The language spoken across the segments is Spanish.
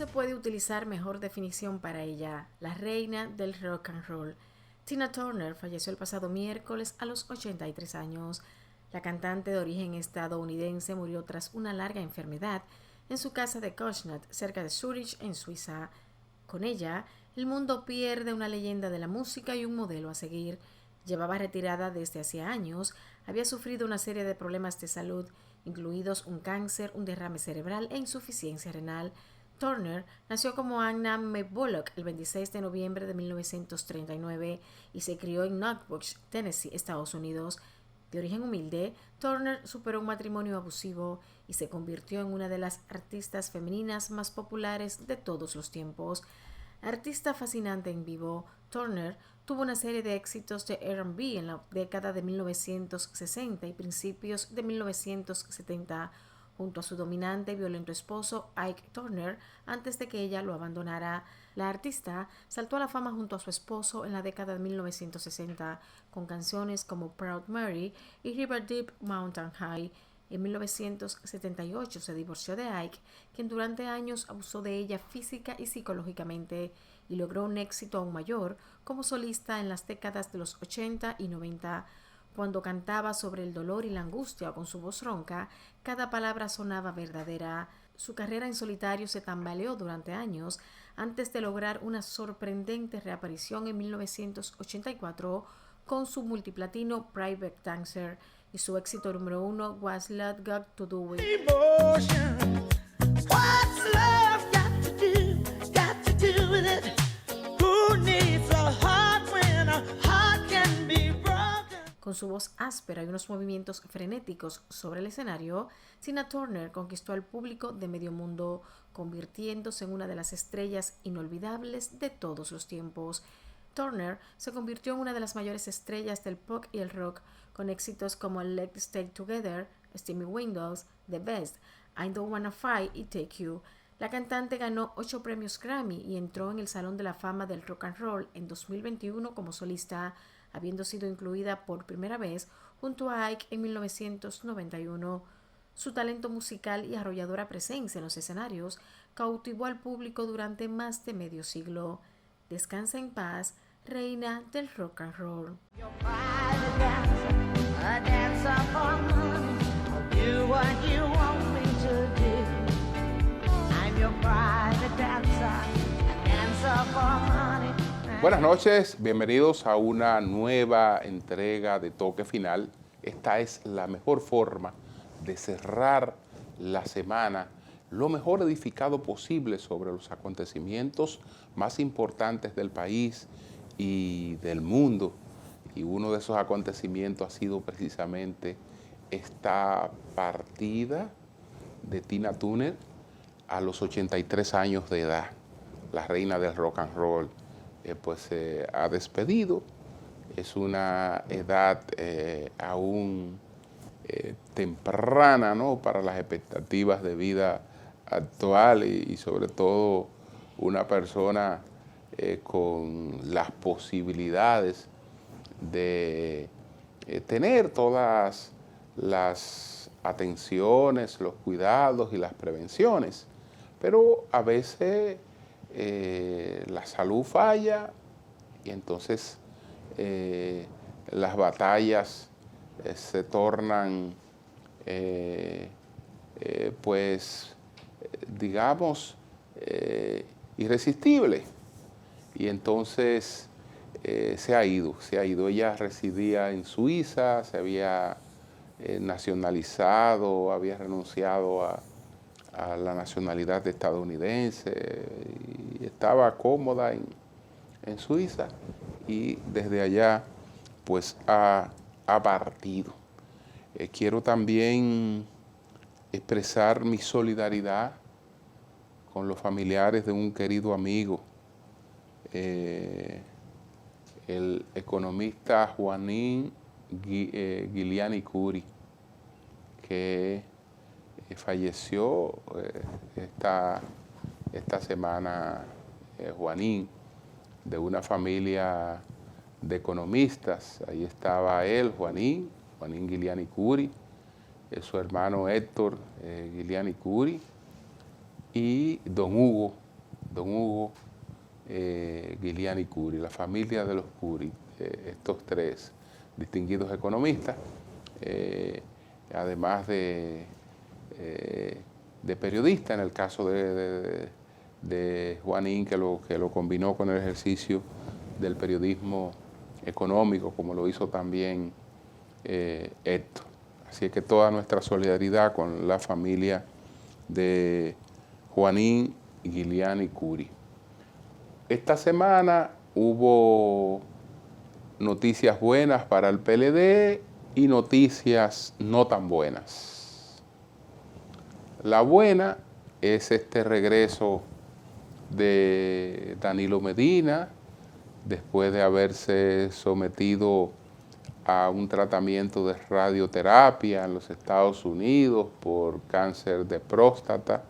se puede utilizar mejor definición para ella, la reina del rock and roll. Tina Turner falleció el pasado miércoles a los 83 años. La cantante de origen estadounidense murió tras una larga enfermedad en su casa de Kuznet, cerca de Zúrich, en Suiza. Con ella, el mundo pierde una leyenda de la música y un modelo a seguir. Llevaba retirada desde hacía años, había sufrido una serie de problemas de salud, incluidos un cáncer, un derrame cerebral e insuficiencia renal. Turner nació como Anna Mae Bullock el 26 de noviembre de 1939 y se crió en Nutbush, Tennessee, Estados Unidos. De origen humilde, Turner superó un matrimonio abusivo y se convirtió en una de las artistas femeninas más populares de todos los tiempos. Artista fascinante en vivo, Turner tuvo una serie de éxitos de R&B en la década de 1960 y principios de 1970, junto a su dominante y violento esposo Ike Turner, antes de que ella lo abandonara. La artista saltó a la fama junto a su esposo en la década de 1960 con canciones como Proud Mary y River Deep Mountain High. En 1978 se divorció de Ike, quien durante años abusó de ella física y psicológicamente, y logró un éxito aún mayor como solista en las décadas de los 80 y 90. Cuando cantaba sobre el dolor y la angustia con su voz ronca, cada palabra sonaba verdadera. Su carrera en solitario se tambaleó durante años antes de lograr una sorprendente reaparición en 1984 con su multiplatino Private Dancer y su éxito número 1 What's Love Got to Do With It. Emotion. What's love got to do with it? Who needs a heart when a heart can be broken? Con su voz áspera y unos movimientos frenéticos sobre el escenario, Tina Turner conquistó al público de medio mundo, convirtiéndose en una de las estrellas inolvidables de todos los tiempos. Turner se convirtió en una de las mayores estrellas del pop y el rock, con éxitos como Let's Stay Together, Steamy Windows, The Best, I Don't Wanna Fight y Take You. La cantante ganó 8 premios Grammy y entró en el Salón de la Fama del Rock and Roll en 2021 como solista, habiendo sido incluida por primera vez junto a Ike en 1991. Su talento musical y arrolladora presencia en los escenarios cautivó al público durante más de medio siglo. Descansa en paz, reina del rock and roll. Buenas noches, bienvenidos a una nueva entrega de Toque Final. Esta es la mejor forma de cerrar la semana lo mejor edificado posible sobre los acontecimientos más importantes del país y del mundo. Y uno de esos acontecimientos ha sido precisamente esta partida de Tina Turner a los 83 años de edad. La reina del rock and roll pues se ha despedido. Es una edad aún temprana, ¿no?, para las expectativas de vida actual y sobre todo una persona con las posibilidades de tener todas las atenciones, los cuidados y las prevenciones. Pero a veces la salud falla y entonces las batallas se tornan pues digamos irresistibles, y entonces se ha ido. Ella residía en Suiza, se había nacionalizado, había renunciado a la nacionalidad estadounidense y estaba cómoda en Suiza, y desde allá pues ha partido. Quiero también expresar mi solidaridad con los familiares de un querido amigo, el economista Juanín Giuliani Curi, que falleció esta semana. Juanín, de una familia de economistas. Ahí estaba él, Juanín Giuliani Curi, su hermano Héctor Giuliani Curi, y don Hugo don Hugo, Giuliani Curi, la familia de los Curi, estos tres distinguidos economistas, además de periodista, en el caso de Juanín, que lo combinó con el ejercicio del periodismo económico, como lo hizo también Héctor. Así es que toda nuestra solidaridad con la familia de Juanín y Giuliani Curi. Esta semana hubo noticias buenas para el PLD y noticias no tan buenas. La buena es este regreso de Danilo Medina, después de haberse sometido a un tratamiento de radioterapia en los Estados Unidos por cáncer de próstata.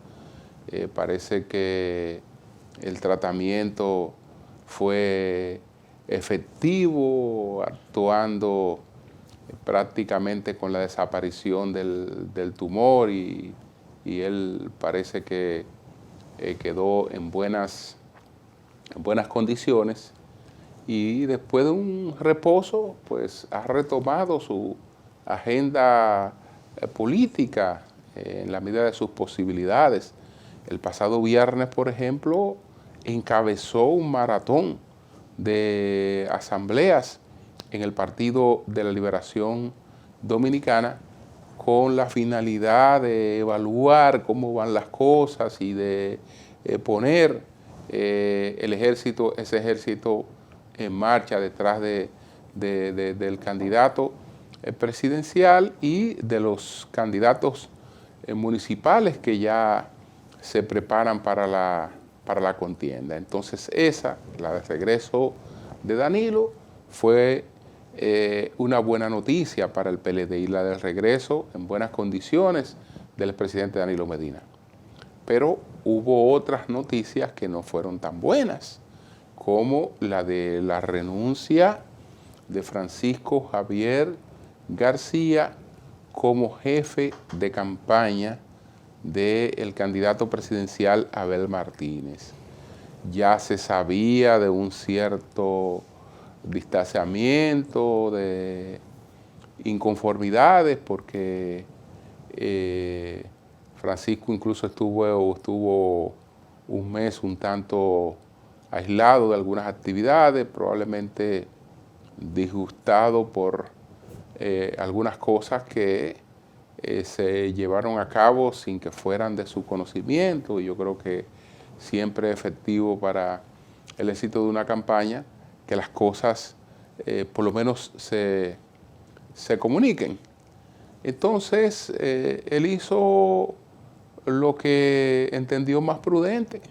Parece que el tratamiento fue efectivo, actuando prácticamente con la desaparición del tumor y él parece que quedó en buenas condiciones, y después de un reposo pues ha retomado su agenda política en la medida de sus posibilidades. El pasado viernes, por ejemplo, encabezó un maratón de asambleas en el Partido de la Liberación Dominicana con la finalidad de evaluar cómo van las cosas y de poner ese ejército en marcha detrás del candidato presidencial y de los candidatos municipales que ya se preparan para la contienda. Entonces la de regreso de Danilo, fue una buena noticia para el PLD, y la del regreso en buenas condiciones del expresidente Danilo Medina. Pero hubo otras noticias que no fueron tan buenas, como la de la renuncia de Francisco Javier García como jefe de campaña del candidato presidencial Abel Martínez. Ya se sabía de un cierto distanciamiento, de inconformidades, porque Francisco incluso estuvo un mes un tanto aislado de algunas actividades, probablemente disgustado por algunas cosas que se llevaron a cabo sin que fueran de su conocimiento, y yo creo que siempre es efectivo para el éxito de una campaña que las cosas por lo menos se comuniquen. Entonces, él hizo lo que entendió más prudente.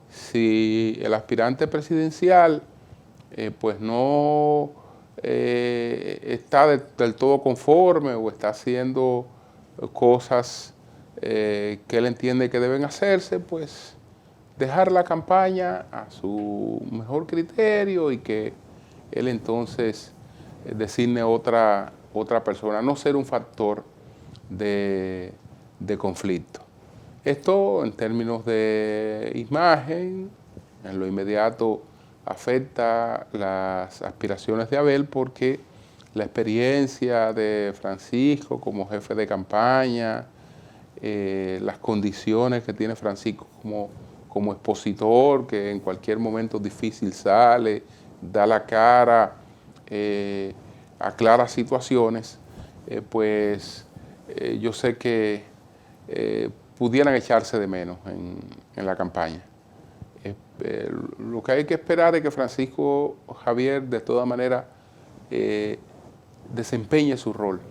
Si el aspirante presidencial pues no está del todo conforme o está haciendo cosas que él entiende que deben hacerse, pues dejar la campaña a su mejor criterio y que él entonces designe otra persona, no ser un factor de conflicto. Esto en términos de imagen, en lo inmediato afecta las aspiraciones de Abel, porque la experiencia de Francisco como jefe de campaña, las condiciones que tiene Francisco como expositor, que en cualquier momento difícil sale, da la cara, aclara situaciones, pues yo sé que pudieran echarse de menos en la campaña. Lo que hay que esperar es que Francisco Javier de todas maneras desempeñe su rol,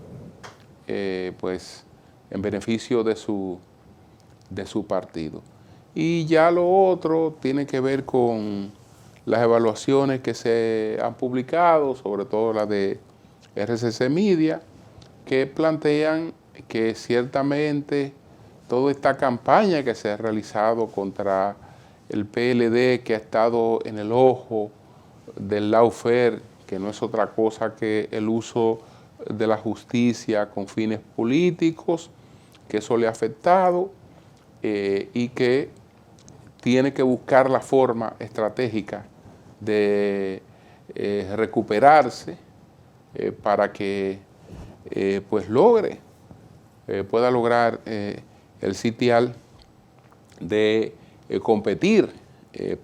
pues en beneficio de su partido. Y ya lo otro tiene que ver con las evaluaciones que se han publicado, sobre todo la de RCC Media, que plantean que ciertamente toda esta campaña que se ha realizado contra el PLD, que ha estado en el ojo del lawfare, que no es otra cosa que el uso de la justicia con fines políticos, que eso le ha afectado y que tiene que buscar la forma estratégica de recuperarse para que pues pueda lograr el sitial de competir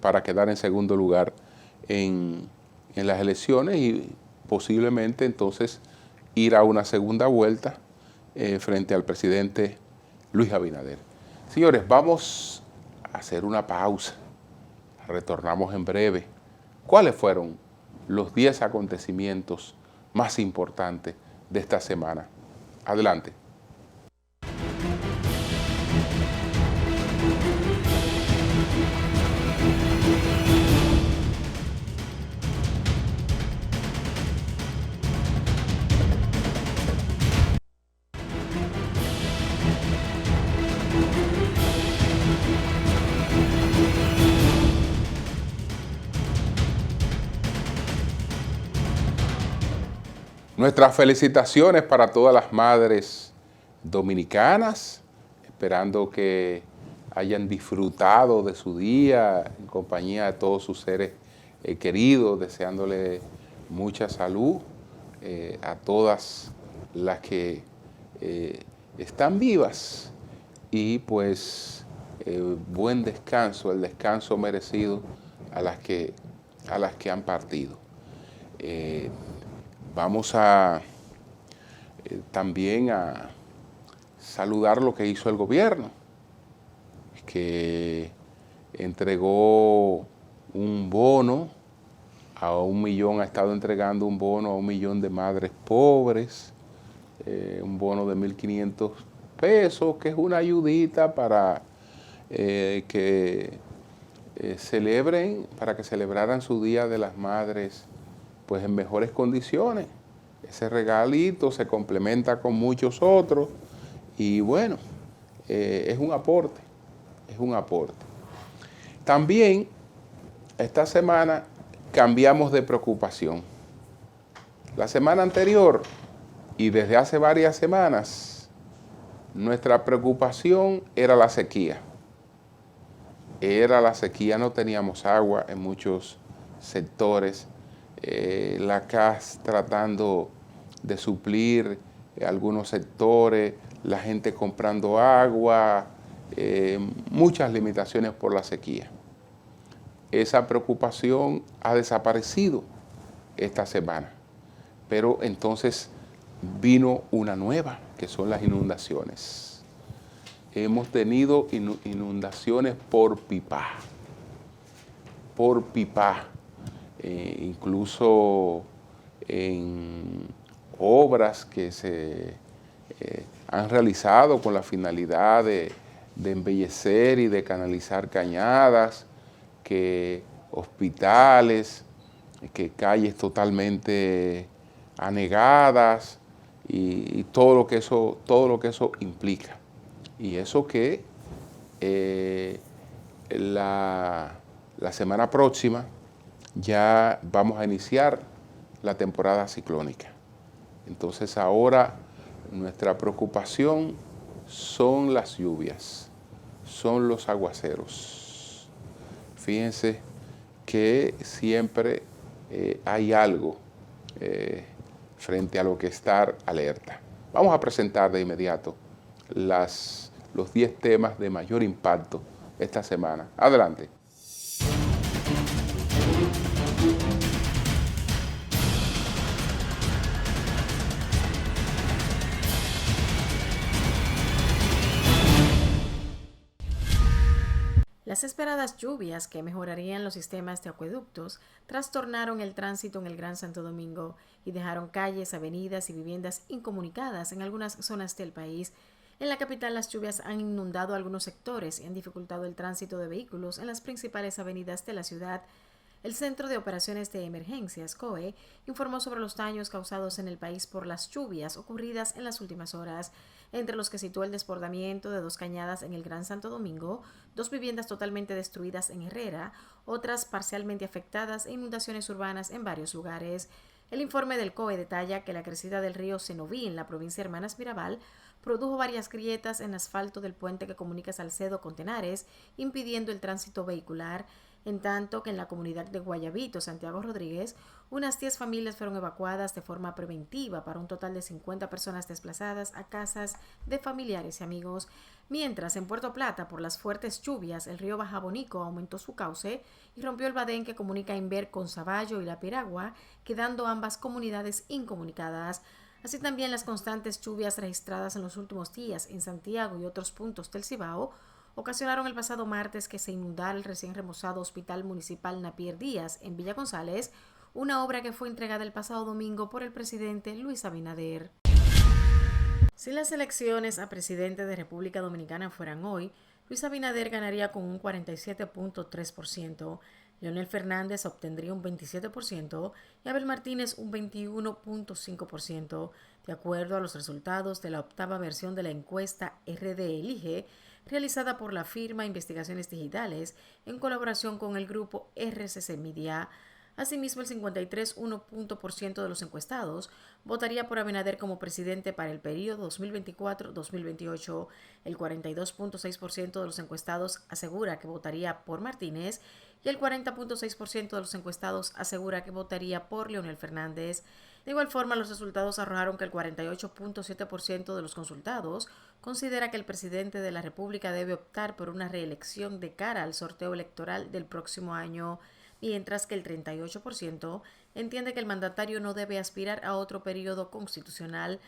para quedar en segundo lugar en las elecciones y posiblemente entonces ir a una segunda vuelta frente al presidente Luis Abinader. Señores, vamos a hacer una pausa. Retornamos en breve. ¿Cuáles fueron los 10 acontecimientos más importantes de esta semana? Adelante. Nuestras felicitaciones para todas las madres dominicanas, esperando que hayan disfrutado de su día en compañía de todos sus seres queridos, deseándole mucha salud a todas las que están vivas y pues buen descanso, el descanso merecido a las que han partido. Vamos a también a saludar lo que hizo el gobierno, que entregó un bono a 1 millón, ha estado entregando un bono a 1 millón de madres pobres, un bono de 1.500 pesos, que es una ayudita para que celebraran su Día de las Madres pues en mejores condiciones. Ese regalito se complementa con muchos otros y bueno, es un aporte, También esta semana cambiamos de preocupación. La semana anterior y desde hace varias semanas, nuestra preocupación era la sequía. No teníamos agua en muchos sectores. La CAS tratando de suplir algunos sectores, la gente comprando agua, muchas limitaciones por la sequía. Esa preocupación ha desaparecido esta semana, pero entonces vino una nueva, que son las inundaciones. Hemos tenido inundaciones por pipa. Incluso en obras que se han realizado con la finalidad de embellecer y de canalizar cañadas, que hospitales, que calles totalmente anegadas y todo lo que eso implica. Y eso que la semana próxima ya vamos a iniciar la temporada ciclónica. Entonces ahora nuestra preocupación son las lluvias, son los aguaceros. Fíjense que siempre hay algo frente a lo que estar alerta. Vamos a presentar de inmediato los 10 temas de mayor impacto esta semana. Adelante. Las esperadas lluvias que mejorarían los sistemas de acueductos trastornaron el tránsito en el Gran Santo Domingo y dejaron calles, avenidas y viviendas incomunicadas en algunas zonas del país. En la capital, las lluvias han inundado algunos sectores y han dificultado el tránsito de vehículos en las principales avenidas de la ciudad. El Centro de Operaciones de Emergencias, COE, informó sobre los daños causados en el país por las lluvias ocurridas en las últimas horas, entre los que situó el desbordamiento de 2 cañadas en el Gran Santo Domingo, 2 viviendas totalmente destruidas en Herrera, otras parcialmente afectadas e inundaciones urbanas en varios lugares. El informe del COE detalla que la crecida del río Cenoví en la provincia de Hermanas Mirabal produjo varias grietas en asfalto del puente que comunica Salcedo con Tenares, impidiendo el tránsito vehicular, en tanto que en la comunidad de Guayabito, Santiago Rodríguez, unas 10 familias fueron evacuadas de forma preventiva para un total de 50 personas desplazadas a casas de familiares y amigos, mientras en Puerto Plata, por las fuertes lluvias, el río Bajabonico aumentó su cauce y rompió el badén que comunica Inver con Saballo y La Piragua, quedando ambas comunidades incomunicadas. Así también las constantes lluvias registradas en los últimos días en Santiago y otros puntos del Cibao ocasionaron el pasado martes que se inundara el recién remozado Hospital Municipal Napier Díaz en Villa González, una obra que fue entregada el pasado domingo por el presidente Luis Abinader. Si las elecciones a presidente de República Dominicana fueran hoy, Luis Abinader ganaría con un 47.3%, Leonel Fernández obtendría un 27% y Abel Martínez un 21.5%, de acuerdo a los resultados de la octava versión de la encuesta RD Elige, realizada por la firma Investigaciones Digitales en colaboración con el grupo RCC Media. Asimismo, el 53.1% de los encuestados votaría por Abinader como presidente para el periodo 2024-2028. El 42.6% de los encuestados asegura que votaría por Martínez y el 40.6% de los encuestados asegura que votaría por Leonel Fernández. De igual forma, los resultados arrojaron que el 48.7% de los consultados considera que el presidente de la República debe optar por una reelección de cara al sorteo electoral del próximo año, mientras que el 38% entiende que el mandatario no debe aspirar a otro periodo constitucional.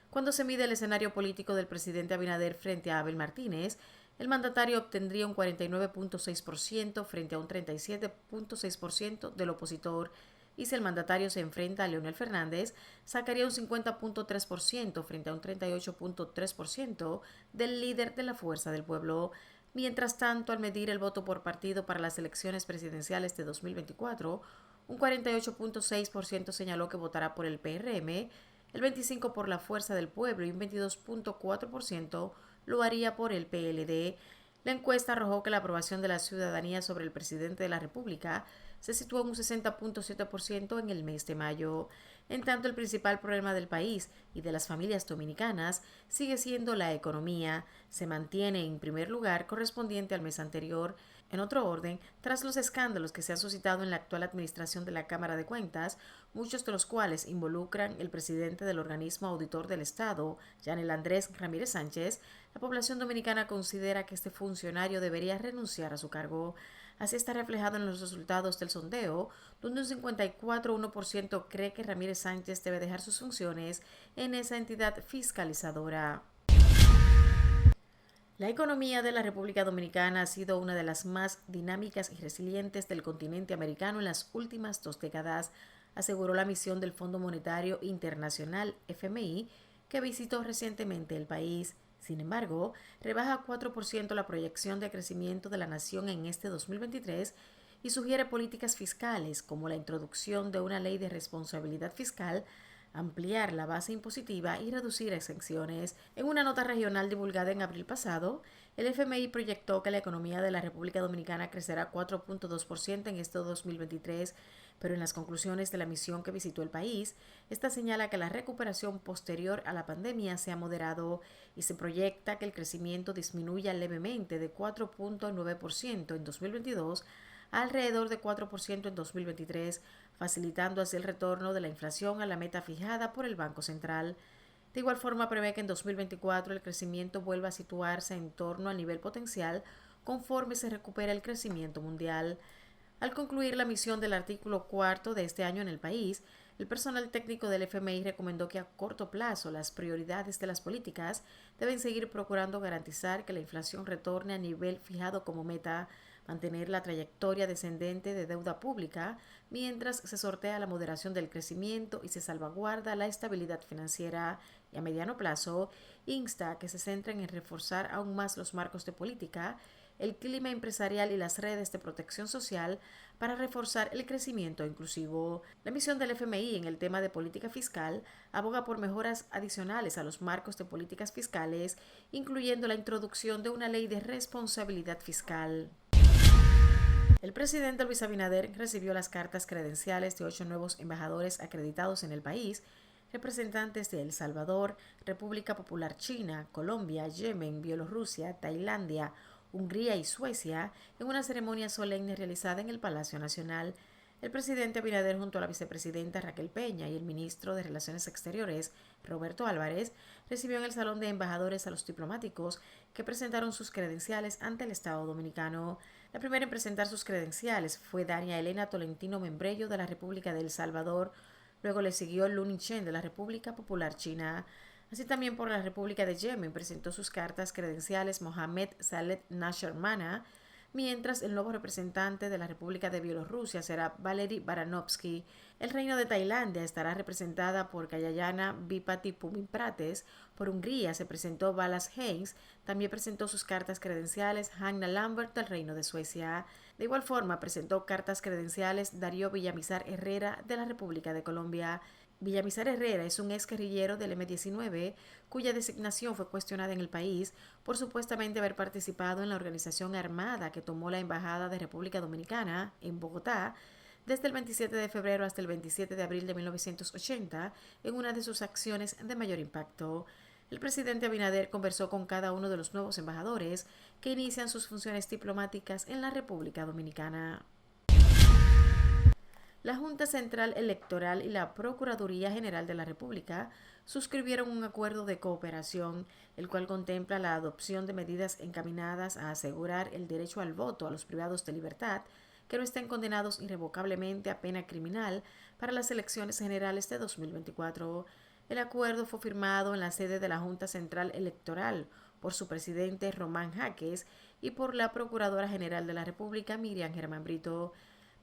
Cuando se mide el escenario político del presidente Abinader frente a Abel Martínez, el mandatario obtendría un 49.6% frente a un 37.6% del opositor, y si el mandatario se enfrenta a Leonel Fernández, sacaría un 50.3% frente a un 38.3% del líder de la Fuerza del Pueblo. Mientras tanto, al medir el voto por partido para las elecciones presidenciales de 2024, un 48.6% señaló que votará por el PRM, el 25% por la Fuerza del Pueblo y un 22.4% lo haría por el PLD. La encuesta arrojó que la aprobación de la ciudadanía sobre el presidente de la República se situó en un 60.7% en el mes de mayo. En tanto, el principal problema del país y de las familias dominicanas sigue siendo la economía. Se mantiene en primer lugar correspondiente al mes anterior. En otro orden, tras los escándalos que se han suscitado en la actual administración de la Cámara de Cuentas, muchos de los cuales involucran el presidente del organismo auditor del Estado, Yanel Andrés Ramírez Sánchez, la población dominicana considera que este funcionario debería renunciar a su cargo. Así está reflejado en los resultados del sondeo, donde un 54.1% cree que Ramírez Sánchez debe dejar sus funciones en esa entidad fiscalizadora. La economía de la República Dominicana ha sido una de las más dinámicas y resilientes del continente americano en las últimas 2 décadas, aseguró la misión del Fondo Monetario Internacional, FMI, que visitó recientemente el país. Sin embargo, rebaja 4% la proyección de crecimiento de la nación en este 2023 y sugiere políticas fiscales como la introducción de una ley de responsabilidad fiscal, ampliar la base impositiva y reducir exenciones. En una nota regional divulgada en abril pasado, el FMI proyectó que la economía de la República Dominicana crecerá 4.2% en este 2023, pero en las conclusiones de la misión que visitó el país, esta señala que la recuperación posterior a la pandemia se ha moderado y se proyecta que el crecimiento disminuya levemente de 4.9% en 2022 a alrededor de 4% en 2023, facilitando así el retorno de la inflación a la meta fijada por el Banco Central. De igual forma, prevé que en 2024 el crecimiento vuelva a situarse en torno al nivel potencial conforme se recupera el crecimiento mundial. Al concluir la misión del artículo 4 de este año en el país, el personal técnico del FMI recomendó que a corto plazo las prioridades de las políticas deben seguir procurando garantizar que la inflación retorne a nivel fijado como meta, mantener la trayectoria descendente de deuda pública mientras se sortea la moderación del crecimiento y se salvaguarda la estabilidad financiera, y a mediano plazo insta a que se centren en reforzar aún más los marcos de política, el clima empresarial y las redes de protección social para reforzar el crecimiento inclusivo. La misión del FMI en el tema de política fiscal aboga por mejoras adicionales a los marcos de políticas fiscales, incluyendo la introducción de una ley de responsabilidad fiscal. El presidente Luis Abinader recibió las cartas credenciales de 8 nuevos embajadores acreditados en el país, representantes de El Salvador, República Popular China, Colombia, Yemen, Bielorrusia, Tailandia, Hungría y Suecia en una ceremonia solemne realizada en el Palacio Nacional. El presidente Abinader junto a la vicepresidenta Raquel Peña y el ministro de Relaciones Exteriores, Roberto Álvarez, recibió en el Salón de Embajadores a los diplomáticos que presentaron sus credenciales ante el Estado Dominicano. La primera en presentar sus credenciales fue Dania Elena Tolentino Membrello de la República de El Salvador. Luego le siguió Lunin Chen de la República Popular China. Así también por la República de Yemen presentó sus cartas credenciales Mohamed Saleh Nasher Mana, mientras el nuevo representante de la República de Bielorrusia será Valery Baranovsky. El Reino de Tailandia estará representada por Kayayana Vipati Pumiprates. Por Hungría se presentó Balas Hayes. También presentó sus cartas credenciales Hanna Lambert del Reino de Suecia. De igual forma presentó cartas credenciales Darío Villamizar Herrera de la República de Colombia. Villamizar Herrera es un ex guerrillero del M-19 cuya designación fue cuestionada en el país por supuestamente haber participado en la organización armada que tomó la Embajada de República Dominicana en Bogotá desde el 27 de febrero hasta el 27 de abril de 1980 en una de sus acciones de mayor impacto. El presidente Abinader conversó con cada uno de los nuevos embajadores que inician sus funciones diplomáticas en la República Dominicana. La Junta Central Electoral y la Procuraduría General de la República suscribieron un acuerdo de cooperación, el cual contempla la adopción de medidas encaminadas a asegurar el derecho al voto a los privados de libertad que no estén condenados irrevocablemente a pena criminal para las elecciones generales de 2024. El acuerdo fue firmado en la sede de la Junta Central Electoral por su presidente Román Jaques y por la Procuradora General de la República Miriam Germán Brito.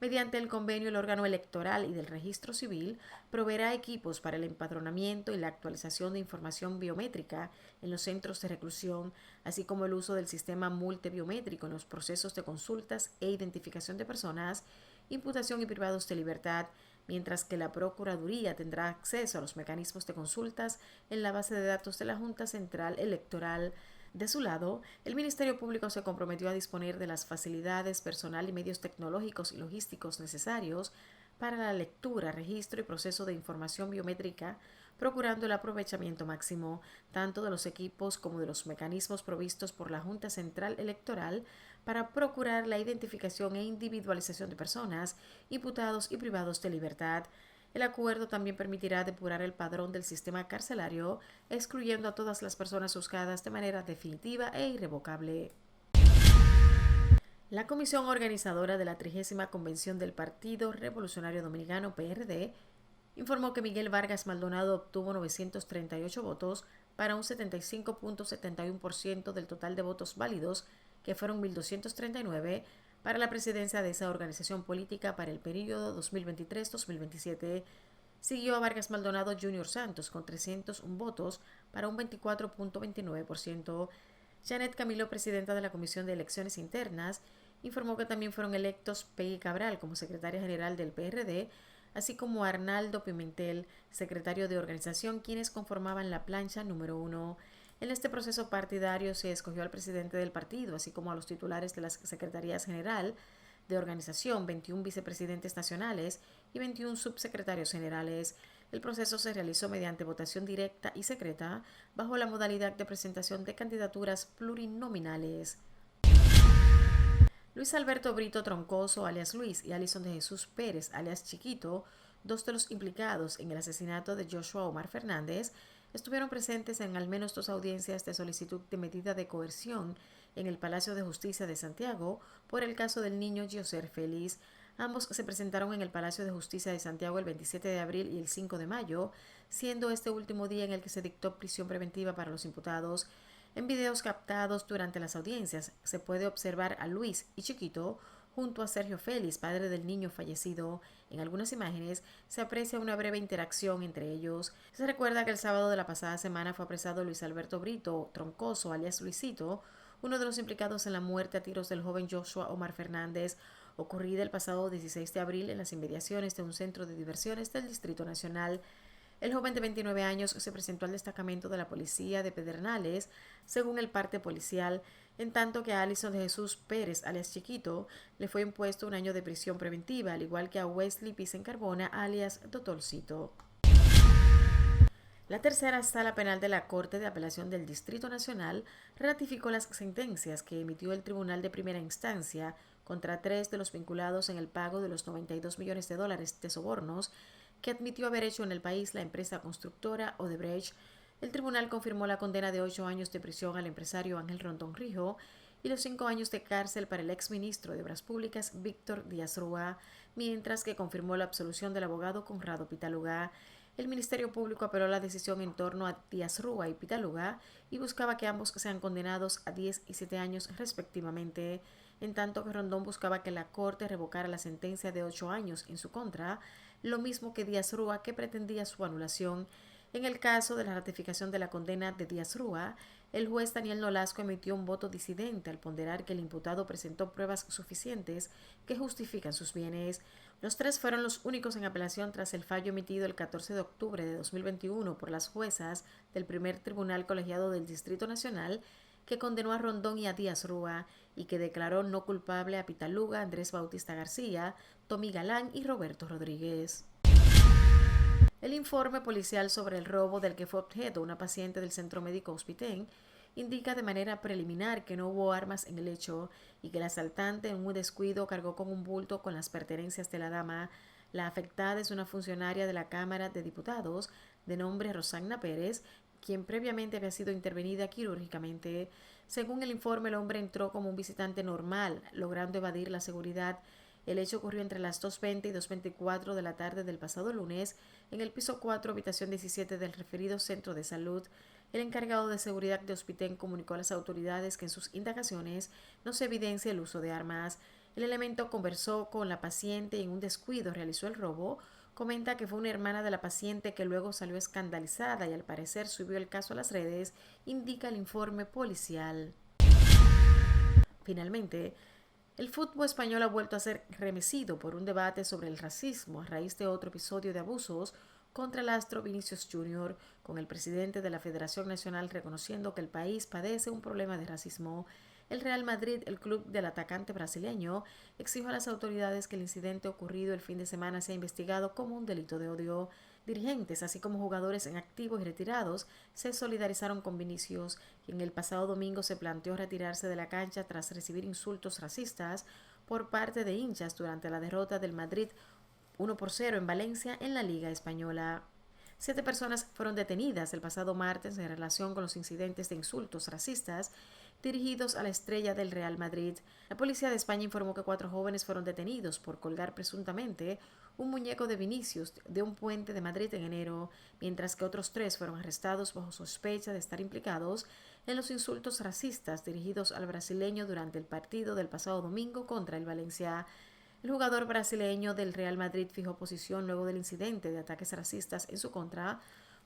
Mediante el convenio, el órgano electoral y del registro civil proveerá equipos para el empadronamiento y la actualización de información biométrica en los centros de reclusión, así como el uso del sistema multibiométrico en los procesos de consultas e identificación de personas, imputación y privados de libertad, mientras que la Procuraduría tendrá acceso a los mecanismos de consultas en la base de datos de la Junta Central Electoral. De su lado, el Ministerio Público se comprometió a disponer de las facilidades, personal y medios tecnológicos y logísticos necesarios para la lectura, registro y proceso de información biométrica, procurando el aprovechamiento máximo tanto de los equipos como de los mecanismos provistos por la Junta Central Electoral para procurar la identificación e individualización de personas, imputados y privados de libertad. El acuerdo también permitirá depurar el padrón del sistema carcelario, excluyendo a todas las personas juzgadas de manera definitiva e irrevocable. La comisión organizadora de la 30ª Convención del Partido Revolucionario Dominicano, PRD, informó que Miguel Vargas Maldonado obtuvo 938 votos para un 75.71% del total de votos válidos, que fueron 1.239, para la presidencia de esa organización política para el período 2023-2027. Siguió a Vargas Maldonado Jr. Santos con 301 votos para un 24.29%. Janet Camilo, presidenta de la Comisión de Elecciones Internas, informó que también fueron electos Peggy Cabral como secretaria general del PRD, así como Arnaldo Pimentel, secretario de organización, quienes conformaban la plancha número 1. En este proceso partidario se escogió al presidente del partido, así como a los titulares de las secretarías general de organización, 21 vicepresidentes nacionales y 21 subsecretarios generales. El proceso se realizó mediante votación directa y secreta, bajo la modalidad de presentación de candidaturas plurinominales. Luis Alberto Brito Troncoso, alias Luis, y Alison de Jesús Pérez, alias Chiquito, dos de los implicados en el asesinato de Joshua Omar Fernández, estuvieron presentes en al menos 2 audiencias de solicitud de medida de coerción en el Palacio de Justicia de Santiago por el caso del niño Gioser Félix. Ambos se presentaron en el Palacio de Justicia de Santiago el 27 de abril y el 5 de mayo, siendo este último día en el que se dictó prisión preventiva para los imputados. En videos captados durante las audiencias se puede observar a Luis y Chiquito junto a Sergio Félix, padre del niño fallecido. En algunas imágenes se aprecia una breve interacción entre ellos. Se recuerda que el sábado de la pasada semana fue apresado Luis Alberto Brito Troncoso, alias Luisito, uno de los implicados en la muerte a tiros del joven Joshua Omar Fernández, ocurrida el pasado 16 de abril en las inmediaciones de un centro de diversiones del Distrito Nacional. El joven de 29 años se presentó al destacamento de la policía de Pedernales, según el parte policial, en tanto que a Alison de Jesús Pérez, alias Chiquito, le fue impuesto 1 año de prisión preventiva, al igual que a Wesley Pisen Carbona, alias Dotolcito. La tercera sala penal de la Corte de Apelación del Distrito Nacional ratificó las sentencias que emitió el Tribunal de Primera Instancia contra 3 de los vinculados en el pago de los $92 millones de sobornos que admitió haber hecho en el país la empresa constructora Odebrecht. El tribunal confirmó la condena de 8 años de prisión al empresario Ángel Rondón Rijo y los 5 años de cárcel para el exministro de Obras Públicas Víctor Díaz Rúa, mientras que confirmó la absolución del abogado Conrado Pitaluga. El Ministerio Público apeló la decisión en torno a Díaz Rúa y Pitaluga y buscaba que ambos sean condenados a 10 y 7 años respectivamente, en tanto que Rondón buscaba que la Corte revocara la sentencia de 8 años en su contra, lo mismo que Díaz Rúa, que pretendía su anulación. En el caso de la ratificación de la condena de Díaz Rúa, el juez Daniel Nolasco emitió un voto disidente al ponderar que el imputado presentó pruebas suficientes que justifican sus bienes. Los 3 fueron los únicos en apelación tras el fallo emitido el 14 de octubre de 2021 por las juezas del primer tribunal colegiado del Distrito Nacional, que condenó a Rondón y a Díaz Rúa y que declaró no culpable a Pitaluga, Andrés Bautista García, Tommy Galán y Roberto Rodríguez. El informe policial sobre el robo del que fue objeto una paciente del Centro Médico Hospitén indica de manera preliminar que no hubo armas en el hecho y que el asaltante en un descuido cargó con un bulto con las pertenencias de la dama. La afectada es una funcionaria de la Cámara de Diputados de nombre Rosagna Pérez, quien previamente había sido intervenida quirúrgicamente. Según el informe, el hombre entró como un visitante normal, logrando evadir la seguridad. El hecho ocurrió entre las 2:20 y 2:24 de la tarde del pasado lunes en el piso 4, habitación 17 del referido centro de salud. El encargado de seguridad de Hospitén comunicó a las autoridades que en sus indagaciones no se evidencia el uso de armas. El elemento conversó con la paciente y en un descuido realizó el robo. Comenta que fue una hermana de la paciente que luego salió escandalizada y al parecer subió el caso a las redes, indica el informe policial. Finalmente, el fútbol español ha vuelto a ser remecido por un debate sobre el racismo a raíz de otro episodio de abusos contra el astro Vinicius Jr., con el presidente de la Federación Nacional reconociendo que el país padece un problema de racismo. El Real Madrid, el club del atacante brasileño, exigió a las autoridades que el incidente ocurrido el fin de semana sea investigado como un delito de odio. Dirigentes, así como jugadores en activo y retirados, se solidarizaron con Vinicius, quien el pasado domingo se planteó retirarse de la cancha tras recibir insultos racistas por parte de hinchas durante la derrota del Madrid 1-0 en Valencia en la Liga Española. 7 personas fueron detenidas el pasado martes en relación con los incidentes de insultos racistas dirigidos a la estrella del Real Madrid. La policía de España informó que 4 jóvenes fueron detenidos por colgar presuntamente un muñeco de Vinicius de un puente de Madrid en enero, mientras que otros 3 fueron arrestados bajo sospecha de estar implicados en los insultos racistas dirigidos al brasileño durante el partido del pasado domingo contra el Valencia. El jugador brasileño del Real Madrid fijó posición luego del incidente de ataques racistas en su contra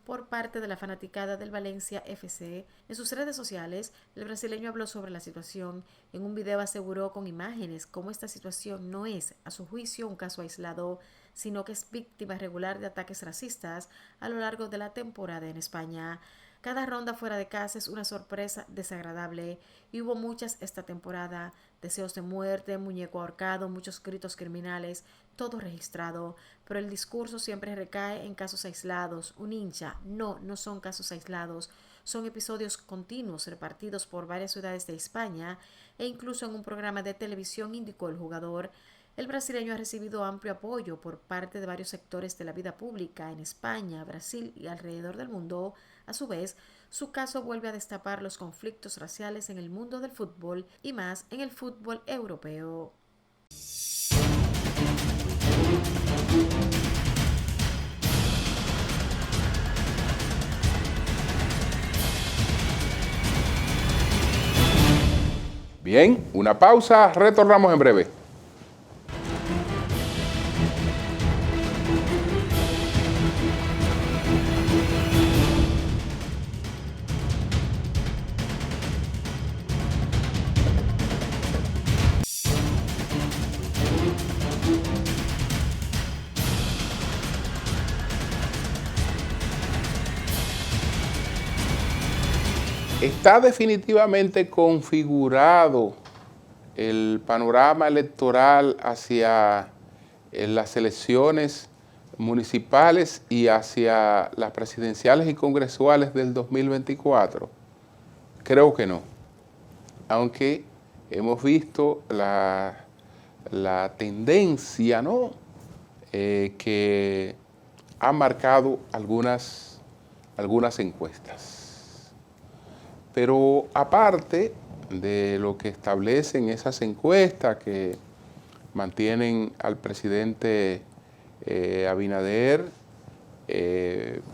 por parte de la fanaticada del Valencia FC. En sus redes sociales, el brasileño habló sobre la situación. En un video aseguró con imágenes cómo esta situación no es, a su juicio, un caso aislado, sino que es víctima regular de ataques racistas a lo largo de la temporada en España. Cada ronda fuera de casa es una sorpresa desagradable y hubo muchas esta temporada. Deseos de muerte, muñeco ahorcado, muchos gritos criminales, todo registrado. Pero el discurso siempre recae en casos aislados. Un hincha, no son casos aislados. Son episodios continuos repartidos por varias ciudades de España e incluso en un programa de televisión, indicó el jugador. El brasileño ha recibido amplio apoyo por parte de varios sectores de la vida pública en España, Brasil y alrededor del mundo. A su vez, su caso vuelve a destapar los conflictos raciales en el mundo del fútbol y más en el fútbol europeo. Bien, una pausa, retornamos en breve. Está definitivamente configurado el panorama electoral hacia las elecciones municipales y hacia las presidenciales y congresuales del 2024? Creo que no. Aunque hemos visto la tendencia, ¿no? Que han marcado algunas encuestas. Pero aparte de lo que establecen esas encuestas que mantienen al presidente Abinader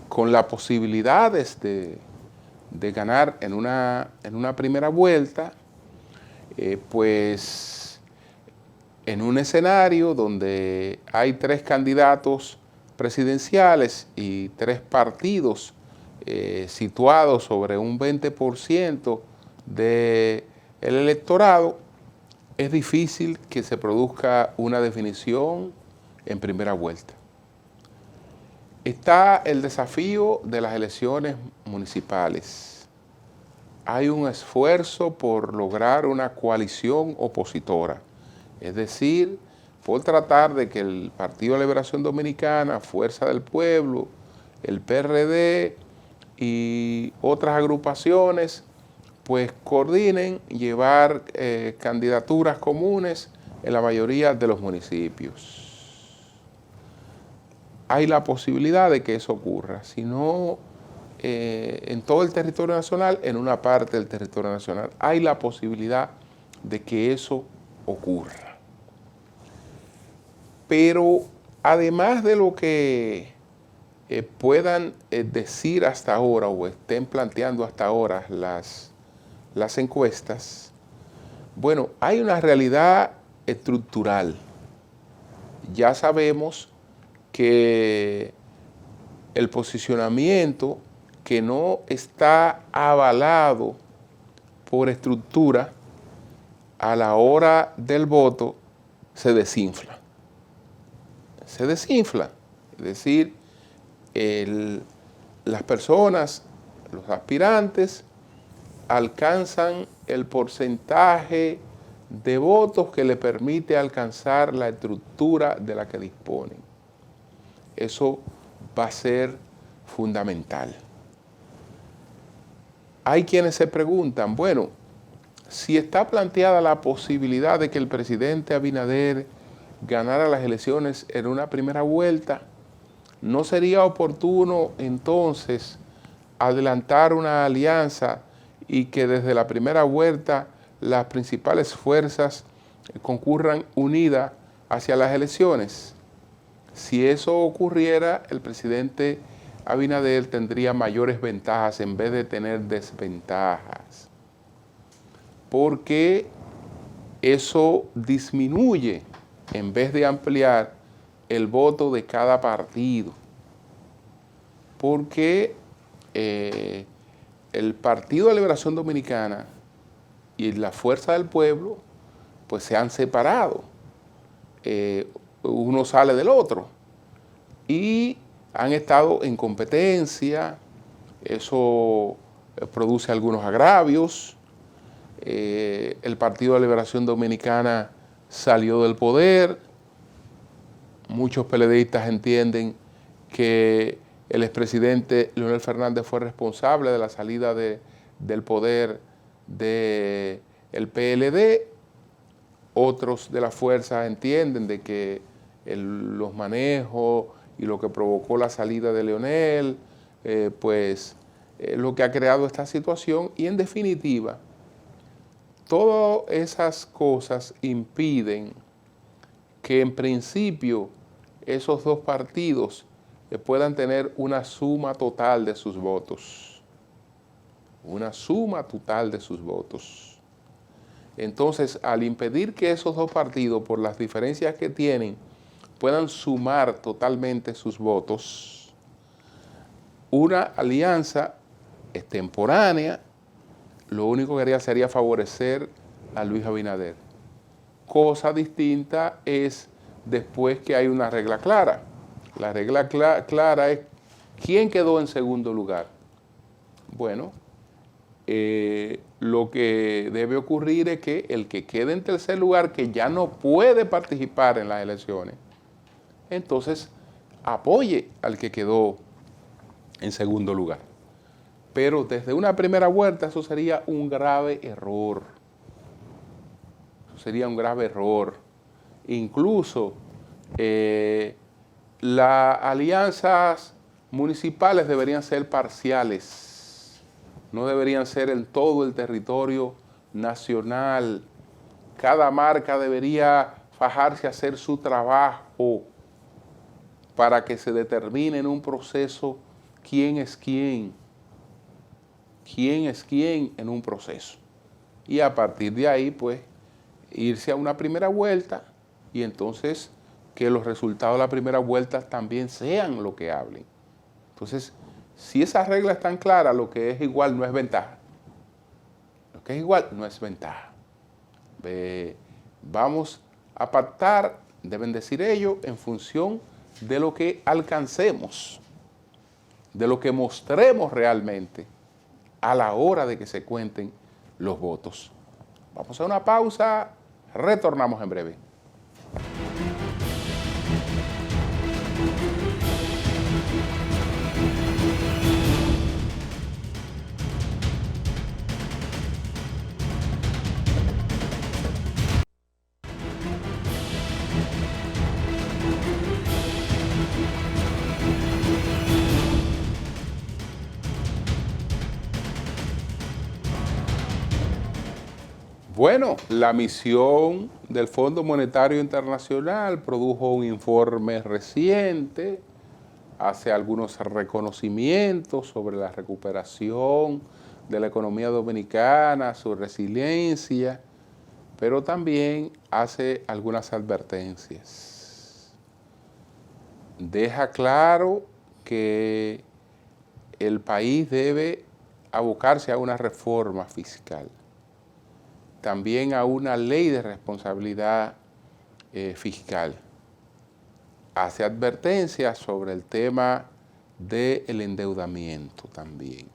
con las posibilidades de ganar en una primera vuelta, pues en un escenario donde hay 3 candidatos presidenciales y 3 partidos situados sobre un 20% del electorado, es difícil que se produzca una definición en primera vuelta. Está el desafío de las elecciones municipales. Hay un esfuerzo por lograr una coalición opositora, es decir, por tratar de que el Partido de Liberación Dominicana, Fuerza del Pueblo, el PRD y otras agrupaciones pues coordinen llevar candidaturas comunes en la mayoría de los municipios. Hay la posibilidad de que eso ocurra, si no en todo el territorio nacional, en una parte del territorio nacional, hay la posibilidad de que eso ocurra. Pero además de lo que puedan decir hasta ahora o estén planteando hasta ahora las encuestas, bueno, hay una realidad estructural. Ya sabemos que el posicionamiento que no está avalado por estructura a la hora del voto se desinfla. Se desinfla. Es decir, las personas, los aspirantes, alcanzan el porcentaje de votos que le permite alcanzar la estructura de la que disponen. Eso va a ser fundamental. Hay quienes se preguntan, bueno, si está planteada la posibilidad de que el presidente Abinader ganara las elecciones en una primera vuelta, ¿no sería oportuno entonces adelantar una alianza y que desde la primera vuelta las principales fuerzas concurran unidas hacia las elecciones? Si eso ocurriera, el presidente Abinader tendría mayores ventajas en vez de tener desventajas, porque eso disminuye en vez de ampliar el voto de cada partido, porque el Partido de Liberación Dominicana y la Fuerza del Pueblo pues se han separado, uno sale del otro y han estado en competencia. Eso produce algunos agravios. El Partido de Liberación Dominicana salió del poder. Muchos PLDistas entienden que el expresidente Leonel Fernández fue responsable de la salida del poder del PLD. Otros de la fuerza entienden de que los manejos y lo que provocó la salida de Leonel, lo que ha creado esta situación, y en definitiva, todas esas cosas impiden que en principio esos dos partidos puedan tener una suma total de sus votos. Una suma total de sus votos. Entonces, al impedir que esos dos partidos, por las diferencias que tienen, puedan sumar totalmente sus votos, una alianza extemporánea, lo único que haría sería favorecer a Luis Abinader. Cosa distinta es después que hay una regla clara. La regla clara es ¿quién quedó en segundo lugar? Bueno, lo que debe ocurrir es que el que quede en tercer lugar, que ya no puede participar en las elecciones, entonces apoye al que quedó en segundo lugar. Pero desde una primera vuelta eso sería un grave error. Eso sería un grave error. Incluso las alianzas municipales deberían ser parciales, no deberían ser en todo el territorio nacional. Cada marca debería fajarse a hacer su trabajo para que se determine en un proceso quién es quién en un proceso. Y a partir de ahí, pues, irse a una primera vuelta y entonces que los resultados de la primera vuelta también sean lo que hablen. Entonces, si esas reglas están claras, lo que es igual no es ventaja. Lo que es igual no es ventaja. Vamos a pactar, deben decir ellos, en función de lo que alcancemos, de lo que mostremos realmente a la hora de que se cuenten los votos. Vamos a una pausa, retornamos en breve. Bueno, la misión del Fondo Monetario Internacional produjo un informe reciente, hace algunos reconocimientos sobre la recuperación de la economía dominicana, su resiliencia, pero también hace algunas advertencias. Deja claro que el país debe abocarse a una reforma fiscal, también a una ley de responsabilidad fiscal. Hace advertencias sobre el tema del endeudamiento también.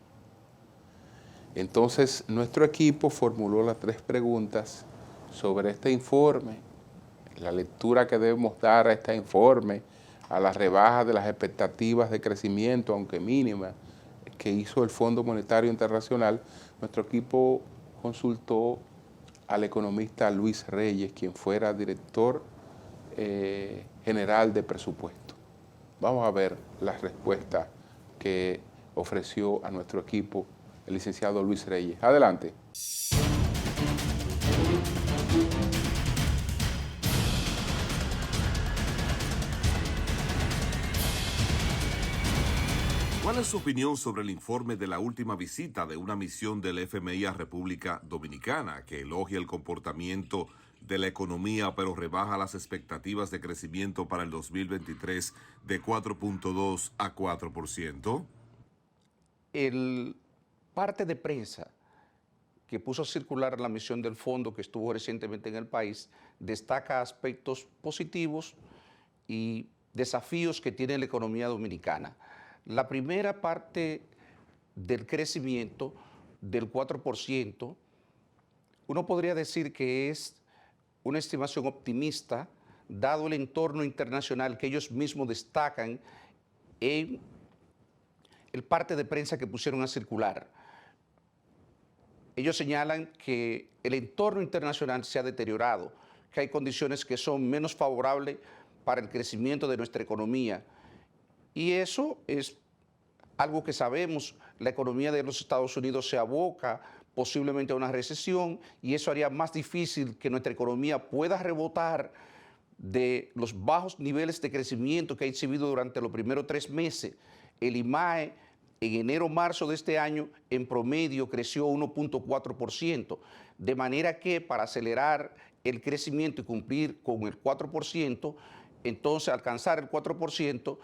Entonces, nuestro equipo formuló las 3 preguntas sobre este informe, la lectura que debemos dar a este informe, a la rebaja de las expectativas de crecimiento, aunque mínima, que hizo el Fondo Monetario Internacional. Nuestro equipo consultó al economista Luis Reyes, quien fuera director general de presupuesto. Vamos a ver la respuesta que ofreció a nuestro equipo el licenciado Luis Reyes. Adelante. ¿Cuál es su opinión sobre el informe de la última visita de una misión del FMI a República Dominicana que elogia el comportamiento de la economía pero rebaja las expectativas de crecimiento para el 2023 de 4.2 a 4%? El parte de prensa que puso a circular la misión del fondo que estuvo recientemente en el país destaca aspectos positivos y desafíos que tiene la economía dominicana. La primera parte del crecimiento del 4%, uno podría decir que es una estimación optimista, dado el entorno internacional que ellos mismos destacan en el parte de prensa que pusieron a circular. Ellos señalan que el entorno internacional se ha deteriorado, que hay condiciones que son menos favorables para el crecimiento de nuestra economía. Y eso es algo que sabemos, la economía de los Estados Unidos se aboca posiblemente a una recesión y eso haría más difícil que nuestra economía pueda rebotar de los bajos niveles de crecimiento que ha exhibido durante los primeros 3 meses. El IMAE en enero-marzo de este año en promedio creció 1.4%, de manera que para acelerar el crecimiento y cumplir con el 4%, entonces alcanzar el 4%,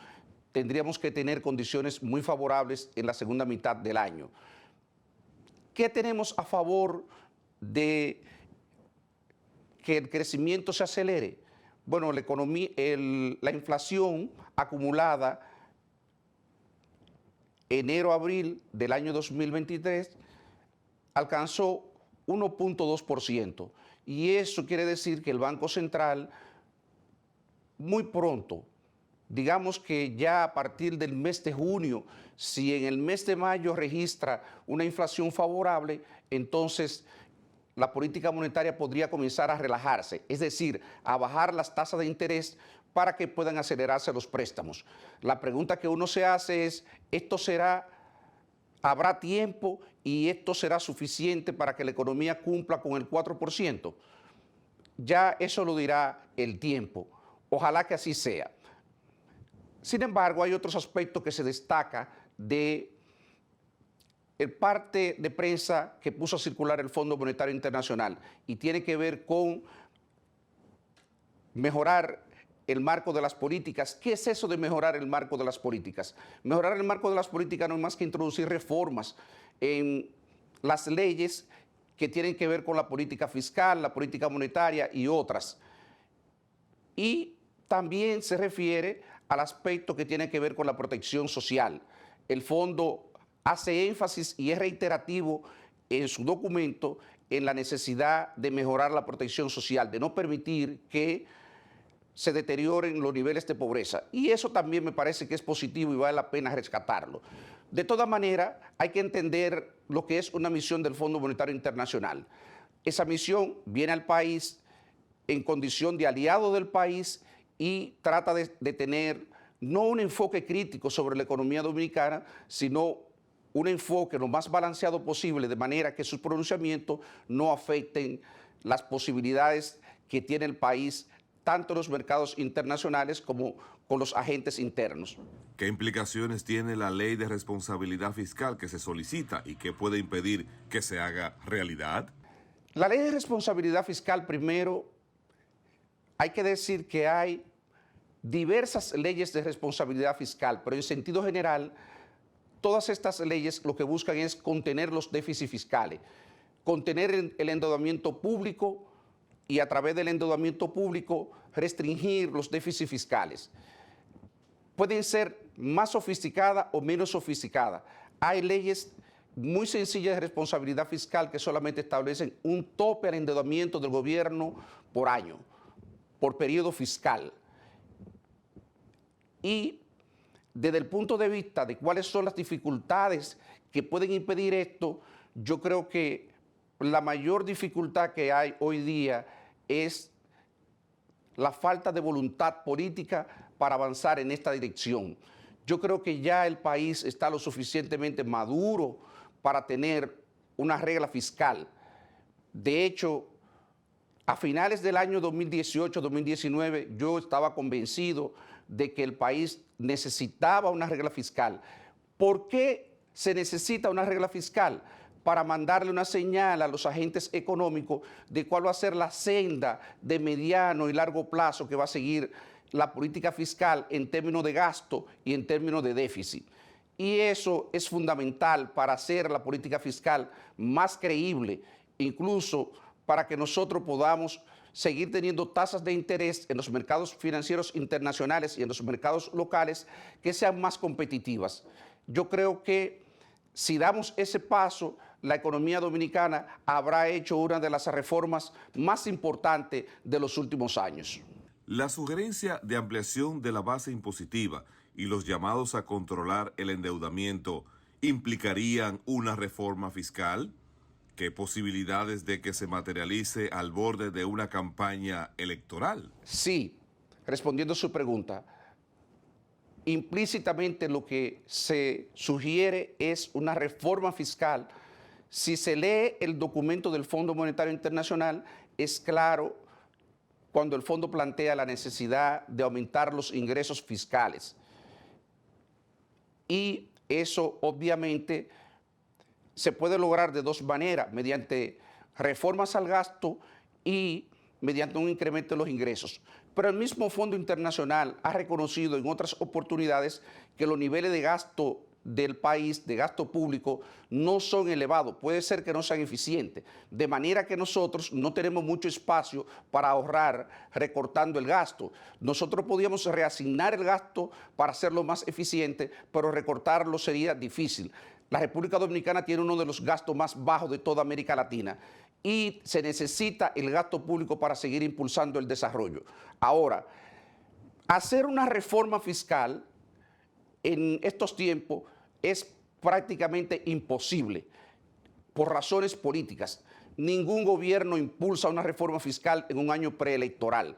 tendríamos que tener condiciones muy favorables en la segunda mitad del año. ¿Qué tenemos a favor de que el crecimiento se acelere? Bueno, la economía, la inflación acumulada enero-abril del año 2023 alcanzó 1.2%, y eso quiere decir que el Banco Central muy pronto digamos que ya a partir del mes de junio, si en el mes de mayo registra una inflación favorable, entonces la política monetaria podría comenzar a relajarse, es decir, a bajar las tasas de interés para que puedan acelerarse los préstamos. La pregunta que uno se hace es, ¿habrá tiempo y esto será suficiente para que la economía cumpla con el 4%? Ya eso lo dirá el tiempo. Ojalá que así sea. Sin embargo, hay otros aspectos que se destaca de el parte de prensa que puso a circular el Fondo Monetario Internacional y tiene que ver con mejorar el marco de las políticas. ¿Qué es eso de mejorar el marco de las políticas? Mejorar el marco de las políticas no es más que introducir reformas en las leyes que tienen que ver con la política fiscal, la política monetaria y otras. Y también se refiere al aspecto que tiene que ver con la protección social. El fondo hace énfasis y es reiterativo en su documento en la necesidad de mejorar la protección social, de no permitir que se deterioren los niveles de pobreza. Y eso también me parece que es positivo y vale la pena rescatarlo. De todas maneras, hay que entender lo que es una misión del Fondo Monetario Internacional. Esa misión viene al país en condición de aliado del país y trata de tener no un enfoque crítico sobre la economía dominicana, sino un enfoque lo más balanceado posible, de manera que sus pronunciamientos no afecten las posibilidades que tiene el país, tanto en los mercados internacionales como con los agentes internos. ¿Qué implicaciones tiene la ley de responsabilidad fiscal que se solicita y qué puede impedir que se haga realidad? La ley de responsabilidad fiscal, primero, hay que decir que hay diversas leyes de responsabilidad fiscal, pero en sentido general, todas estas leyes lo que buscan es contener los déficits fiscales, contener el endeudamiento público y a través del endeudamiento público restringir los déficits fiscales. Pueden ser más sofisticadas o menos sofisticadas. Hay leyes muy sencillas de responsabilidad fiscal que solamente establecen un tope al endeudamiento del gobierno por año, por periodo fiscal. Y desde el punto de vista de cuáles son las dificultades que pueden impedir esto, yo creo que la mayor dificultad que hay hoy día es la falta de voluntad política para avanzar en esta dirección. Yo creo que ya el país está lo suficientemente maduro para tener una regla fiscal. De hecho, a finales del año 2018-2019, yo estaba convencido de que el país necesitaba una regla fiscal. ¿Por qué se necesita una regla fiscal? Para mandarle una señal a los agentes económicos de cuál va a ser la senda de mediano y largo plazo que va a seguir la política fiscal en términos de gasto y en términos de déficit. Y eso es fundamental para hacer la política fiscal más creíble, incluso para que nosotros podamos seguir teniendo tasas de interés en los mercados financieros internacionales y en los mercados locales que sean más competitivas. Yo creo que si damos ese paso, la economía dominicana habrá hecho una de las reformas más importantes de los últimos años. La sugerencia de ampliación de la base impositiva y los llamados a controlar el endeudamiento implicarían una reforma fiscal. ¿Qué posibilidades de que se materialice al borde de una campaña electoral? Sí, respondiendo a su pregunta, implícitamente lo que se sugiere es una reforma fiscal. Si se lee el documento del Fondo Monetario Internacional, es claro cuando el fondo plantea la necesidad de aumentar los ingresos fiscales. Y eso obviamente se puede lograr de dos maneras, mediante reformas al gasto y mediante un incremento de los ingresos. Pero el mismo Fondo Internacional ha reconocido en otras oportunidades que los niveles de gasto del país, de gasto público, no son elevados, puede ser que no sean eficientes, de manera que nosotros no tenemos mucho espacio para ahorrar recortando el gasto. Nosotros podíamos reasignar el gasto para hacerlo más eficiente, pero recortarlo sería difícil. La República Dominicana tiene uno de los gastos más bajos de toda América Latina y se necesita el gasto público para seguir impulsando el desarrollo. Ahora, hacer una reforma fiscal en estos tiempos es prácticamente imposible por razones políticas. Ningún gobierno impulsa una reforma fiscal en un año preelectoral.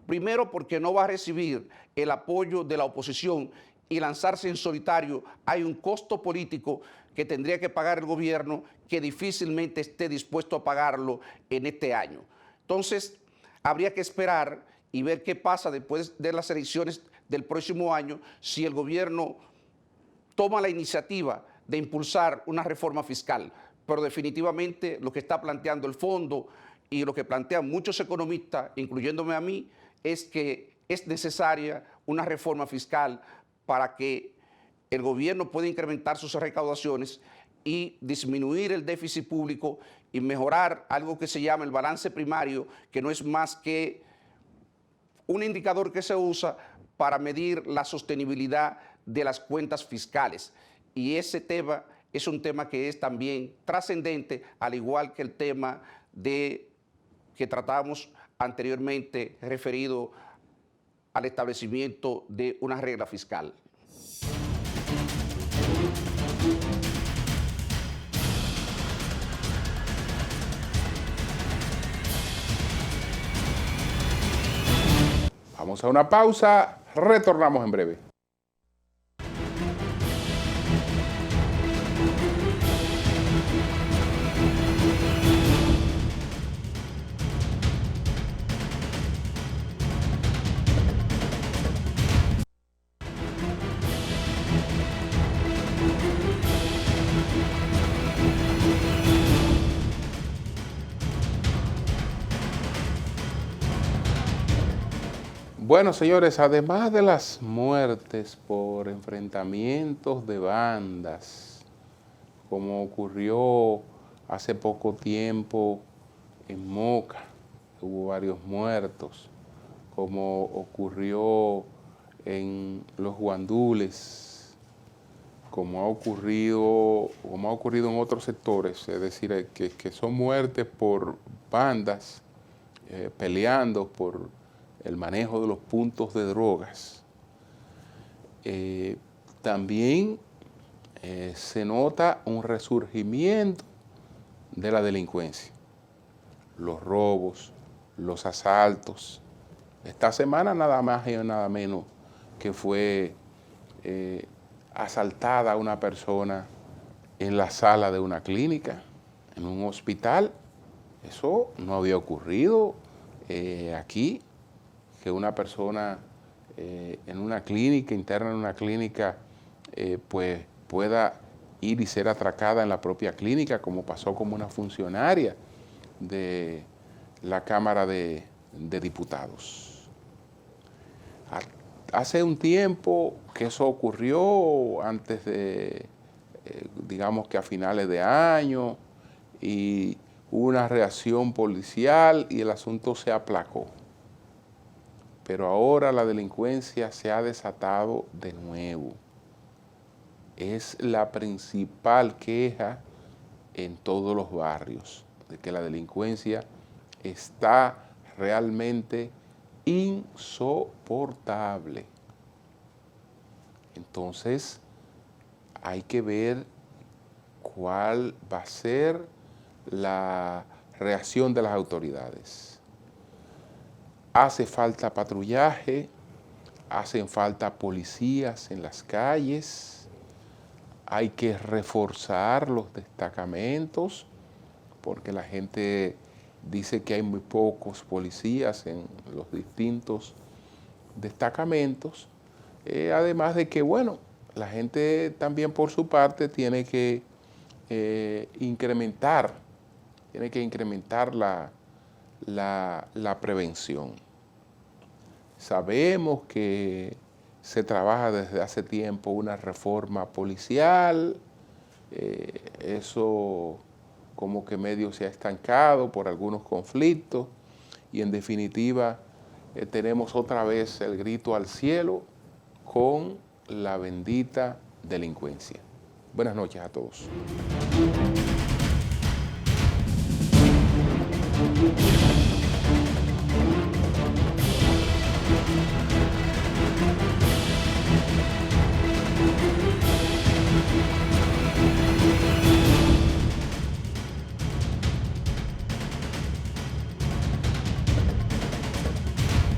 Primero, porque no va a recibir el apoyo de la oposición, y lanzarse en solitario hay un costo político que tendría que pagar el gobierno, que difícilmente esté dispuesto a pagarlo en este año. Entonces, habría que esperar y ver qué pasa después de las elecciones del próximo año, si el gobierno toma la iniciativa de impulsar una reforma fiscal. Pero definitivamente lo que está planteando el fondo y lo que plantean muchos economistas, incluyéndome a mí, es que es necesaria una reforma fiscal para que el gobierno pueda incrementar sus recaudaciones y disminuir el déficit público y mejorar algo que se llama el balance primario, que no es más que un indicador que se usa para medir la sostenibilidad de las cuentas fiscales. Y ese tema es un tema que es también trascendente, al igual que el tema que tratamos anteriormente referido al establecimiento de una regla fiscal. Vamos a una pausa, retornamos en breve. Bueno, señores, además de las muertes por enfrentamientos de bandas, como ocurrió hace poco tiempo en Moca, hubo varios muertos, como ocurrió en Los Guandules, como ha ocurrido en otros sectores, es decir, que son muertes por bandas peleando por el manejo de los puntos de drogas. También se nota un resurgimiento de la delincuencia, los robos, los asaltos. Esta semana nada más y nada menos que fue asaltada una persona en la sala de una clínica, en un hospital. Eso no había ocurrido aquí, que una persona en una clínica, interna en una clínica, pues pueda ir y ser atracada en la propia clínica, como pasó con una funcionaria de la Cámara de Diputados. Hace un tiempo que eso ocurrió, antes de, digamos que a finales de año, y hubo una reacción policial y el asunto se aplacó. Pero ahora la delincuencia se ha desatado de nuevo. Es la principal queja en todos los barrios, de que la delincuencia está realmente insoportable. Entonces, hay que ver cuál va a ser la reacción de las autoridades. Hace falta patrullaje, hacen falta policías en las calles, hay que reforzar los destacamentos, porque la gente dice que hay muy pocos policías en los distintos destacamentos, además de que, bueno, la gente también por su parte tiene que incrementar la prevención. Sabemos que se trabaja desde hace tiempo una reforma policial, eso como que medio se ha estancado por algunos conflictos y en definitiva tenemos otra vez el grito al cielo con la bendita delincuencia. Buenas noches a todos.